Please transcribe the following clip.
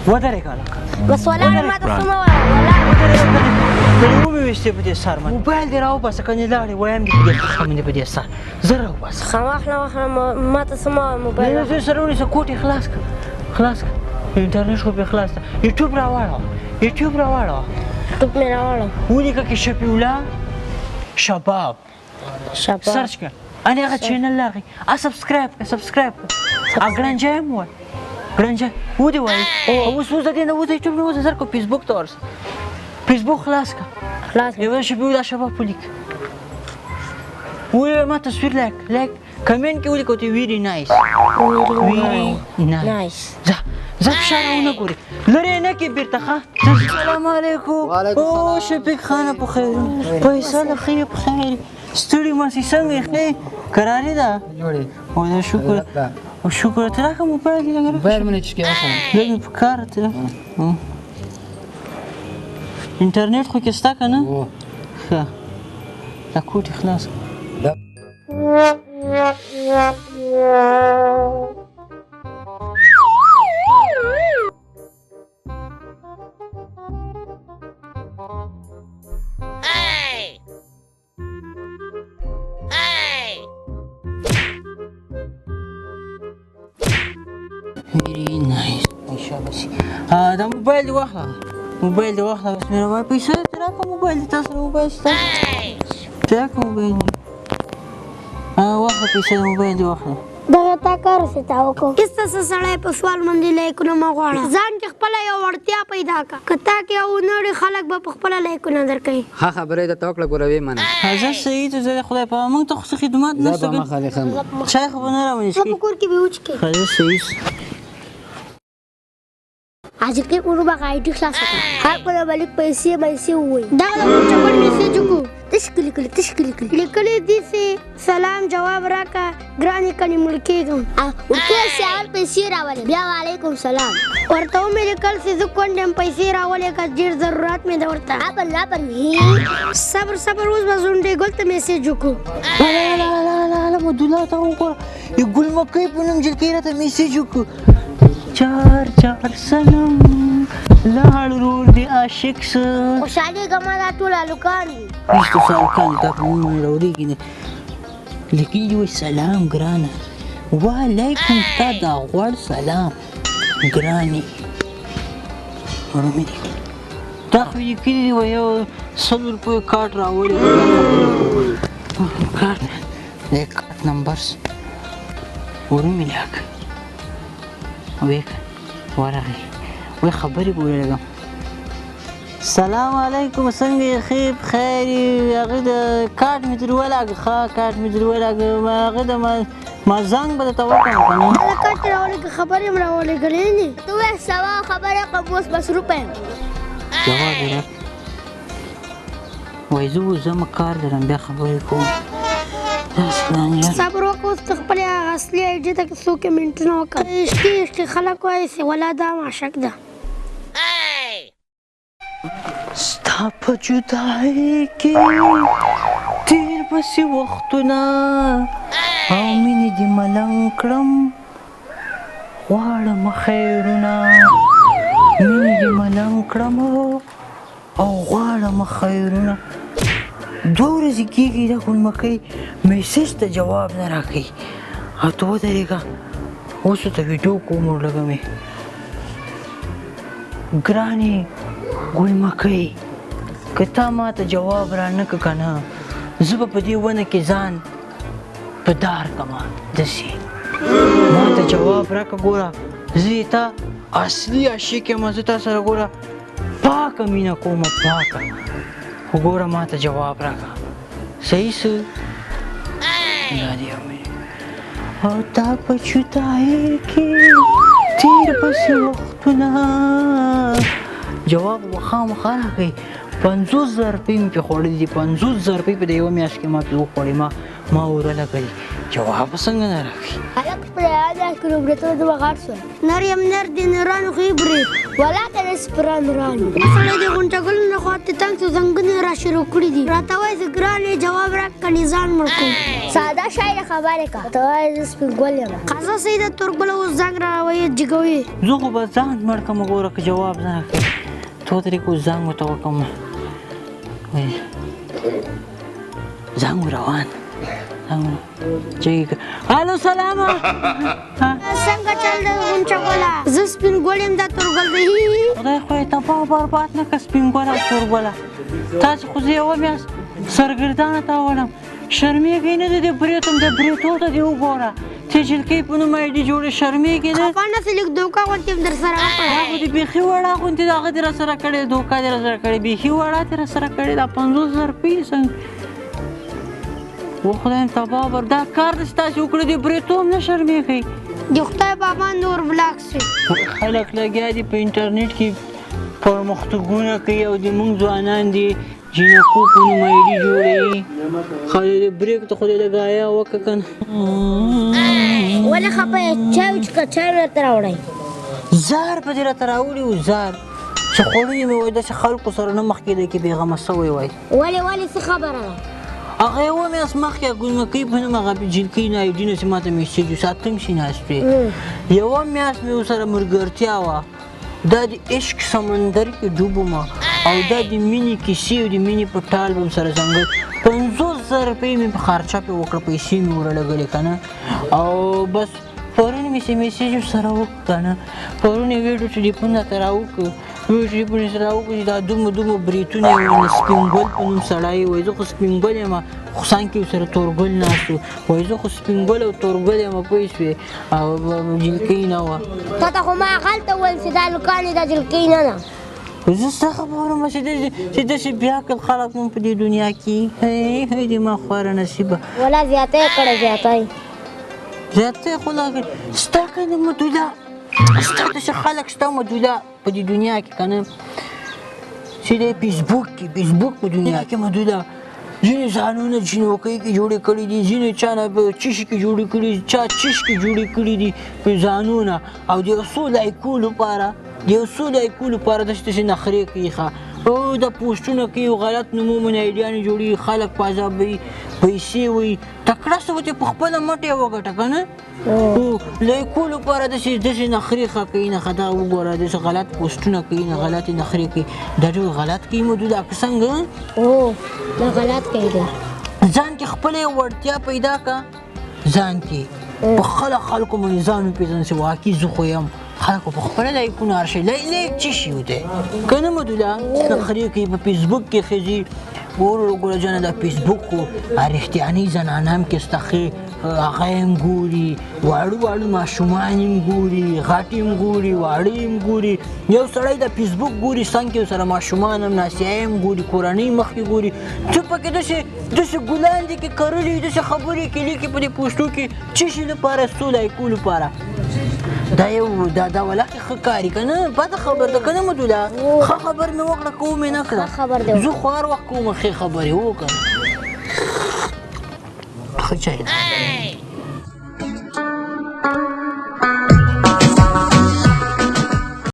ودرېږه هلکه بس ولاړ ماته څه مه وایه ولاړ ودرېږه ومې ویستې په دې سر باندې موبایل دې راوباسه کنې لاړې وایم دې په دې خښه باندې په دې سر زه راوباسه واخله واخله ماته څه مه وایه موبایل زه سره ونیسه کوټ یې خلاص کړه خلاص کړه انټرنېټ خو پرې خلاص ده یوټیوب راواړوه یوټیوب راواړوه ټوپ مې راوړم ولیکه کې شفیع الله شباب سرچ کړه ان هغه چینل راغی سبسکرایب کړه سبسکرایب کړه ګړنجی هم ووایه ګړنجی ودې وایي اوس د دې نه وځه یوټیوب نه وځه زر کو فیسبوک ته ورسه فیسبوک خلاص کړه یوه شفیع الله شباب ولیکه ویې ما تصویر لایک کمنټ کې ولیکه ورته ویری نایس ویری نایس زه فشار ونه ګورې لرې نه کې بېرته ښه السلام علیکم او شفیق خانه په خیر فیصل ښې په خیر ستړي ماسې څنګه یې ښې کراري ده او دا شکر او شکر ته راکړه موبایل دې لږ موبایل مې نه چکې راکړه لږ مې په کار ته انټرنېټ خو کې شته که نه ښه دا کوټ یې خلاص Very nice. دا موبایل دې واخله موبایل دې واخله بس مې راوړه پیسې دې راکړه موبایل دې تا سره موبایل شته دې راکړه موبایل دې واخله پیسې د موبایل دې واخله دغه تا کار څه تا وکړو هېڅ څه سړی په سوال باندې لایکونه مه غواړه ځان کې خپله یو وړتیا پیدا کړه که تا کې یو نړي خلک به په خپله لایکونه درکوي ښه خبره یې درته وکړه ګوره ویې منه زه صحیح ته زه خدای په موږ ته خو څه خدمات زه نشته به مخه لیکم چای خو به نه راونیسي زه په کور کې به وچکې زه صحیح عجیبکې کورو به آی ډي خلاصه کړه هر کله به لږ پیسې ووایي دغه د چپړ میسیج وکړو تشکې لیکلي دي چې سلام جواب راکړه ګرانې کنې مړ کېږم ورته یې اول پیسې راولې بیا وعلیکم سلام ورته ومې لیکل چې زه کونډ یم پیسې راولې که ډېر ضرورت مې ده ورته صبر اوس به زونډې ګل ته میسیج وکړو مدولا ته وګوره یو ګل مکۍ په نوم جلکۍ راته میسیج وکړو چار سنم لاړ ورور دې عاشق څه خوشحالېږه ما دا ټول هلکان دي هېڅ څه هلکان دي تا په مونږ باندې راورېږي نه لیکلي دي وایي سلام ګرانه وعلیکم تا دا غوړ سلام ګرانې ورومې دا خو لیکلي دي وایي یو 100 روپیو کارت راوړی کارت نمبرس ورومې لاک ورغی وی خبرې بولی لګم سلام علیکم څنګه یې ښې بخیر یې هغې د کارت مې در ولګه ښه کارت مې در ولګه هغې د ما زنګ به درته وکړم که نه هله کارت یې راولېږه خبرې م راولېږلې دي ته ووایه سبا خبرې کړم اوس بس روپۍ جواب یې راکړه وایي زه وځم کار لرم بیا خبرې کوم صبر وکړه اوس ته خپلې هغه اصلي آی ډي ته څو کمنټونه وکړه عشقي خلک وایي چې ولا دا معشق ده ستا په جدایۍ کې تېر به سي وختونه او مینې دې ملنګ کړم غواړم خیرونه مینې دې ملنګ کړم او غواړم خیرونه 2 ورځې کېږي دا ګلمکۍ میسیج ته جواب نه راکوي او ته ودرېږه اوس ورته ویډیو کوم ورلږه مې ګرانې ګلمکۍ که تا ما ته جواب را نه که نه زه به په دې ونه کې ځان په دار کړمه داسې ما ته جواب راکړه ګوره زه یې تا اصلي عاشق یم زه تا سره ګوره پاکه مینه کومه پاکه خو ګوره ما ته جواب راکړه صحیح څه دا دې او تا په جدایۍ کې تېر به سي وختونه جواب به خامخا راکوي 50,000 روپۍ مې پرې خوړلي دي 50,000 روپۍ په د یوه میاشت کې ما پرې وخوړې ما اوره لګلي جواب څنګه نه راکوي هلک پرې یاد کړو برېتونه دومره غټ شول نر یم نر د نرانو ښې برېت ولاکه د سپران رانو سړی د غونچګلو نه خواته تنګ څو زنګونه را شروع کړي دي راته وایي زه ګران یې جواب راکړه ځان مړ کړم ساده شاعره خبرې کا ته وایي زه سپین ګل یم قضا سید تورګله اوس زنګ راوایي جګوي زه خو به ځان مړ کړم ګوره که جواب نه راکوي تو ترې کو زنګ ورته وکړم زنګ روان الو سلام څنګه چل دی غونچګله زه سپین ګل یم دا تورګل دی خدای خو یې تباه برباد نه کړه سپین ګله او تورګله تاسې خو زه یوه میاشت سرګردانه ته ولم شرمېږئ نه د دې برېتو د برېتو ته دې وګوره چې جلکۍ په نوم آیډي جوړې شرمېږي نه خفه نه سې لږ دوکه غوندې یم در سره وکړه دا خو دې بیخي وړه غوندې د هغه دې راسره کړې دوکه دې راسره کړې بیخي وړه دې راسره کړې دا 50,000 روپۍ څنګه و خدایم تباه بر دا کار دې ستاسې وکړو دې برېتو هم نه شرمېږئ د خدای بابا نور بلاک شي خلک لګیا دي په انټرنیټ کې پرمختګونه کوي او د موږ ځوانان دي جینکو په نوم آیډي جوړوي خدای دې بریک ته خدای لګایا وکړه که نه ولې خفه یې چای وچښه چای مې درته راوړی زار په دې راته راوړي و زار چې خوړلي مې وایي داسې خلکو سره نه مخ کېدی کې بېغمه سوی وای ولې څه خبره ده هغه یوه میاشت مخکې ګلمکۍ په نوم هغه جلکۍ نه آیډي نه چې ما ته میسیج ساتم شي ناست وې یوه میاشت مې ورسره ملګرتیا وه دا د عشق سمندر کې ډوب وم او دا د مینې کیسې او د مینې په ټال به م سره ځنګل 50,000 روپۍ مې په خرچه پې وکړه پیسې مې ورلګلې که نه او بس پرون مې میسیج سره وکړه که نه پرون یې ویډیو ټلیفون راته راوکړه ویډیو ټلیفون یې سره راوکړه چې دا دومره بریتونه یې وایي سپین ګل په نوم سړی وایي زه خو سپین ګل یم خصان کې ورسره تورګل ناست و وایي زه خو سپین ګل او تورګل یم پوه شوې او جلکۍ نه وه تا ته خو ما هغلته وویل چې دا لوکانې دا جلکۍ نه ده زه ستا خبره وم چې داسې بیا کړل خلک مو په دې دنیا کې هی دې ما خواره نصیبه ولا زیاتی یې کړی زیاتی خو لا ستا که نه مدوله ستا داسې خلک شته مدوله په دې دنیا کې که نه چې دی فیسبوک په دنیا کې مدوله ځینې ځانونه چینوکۍ کې جوړې کړي دي ځینې چا نه چیشي کې جوړې کړي دي چا چیش کې جوړې کړي دي ځانونه او د یو څو لایکو لپاره داسې نخرې کوي ښه او د پوسټونه کوي غلط نومونه ایډیانې جوړوي خلک په عذابوي پیسې وایي تکړه څه ورته په خپله مټ یې وګټه که نه لایکو لپاره داسې نخرې ښه کوي نه ښه دا وګوره داسې غلط پوسټونه کوي نه غلطې نخرې کوي دا ډېر غلط کوي مدوده که څنګه دا غلط کوي دا ځان کې خپله یې وړتیا پیدا کړه ځان کې په خلکو باندې ځان وپېژنه چې واقعي زه خو یم خلکو په خپله لایکونه هر شی لایک څه شي دی که نه مدوله نخرې کوي په فیسبوک کې ښځې ګوره جانه دا فیسبوک خو رښتیانۍ زنانه هم کې شته ښې هغه هم ګوري واړه ماشومان هم ګوري غټ هم ګوري واړه هم ګوري یو سړی د فیسبوک ګوري څنګ کې ورسره ماشومان هم ناسیه هم ګوري کورنۍ مخکې ګوري ته پکې داسې ګلان دي کې کرلي داسې خبرې کې لیکي په دې پوسټو کې څه شي لپاره څو لایکو لپاره دا ولکه ښه کاري که نه بده خبر ده که نه مدوله ښه خبر مې وکړه که ومې نه کړه زه خو هر وخت کوم ښې خبرې وکړه ښه چای ده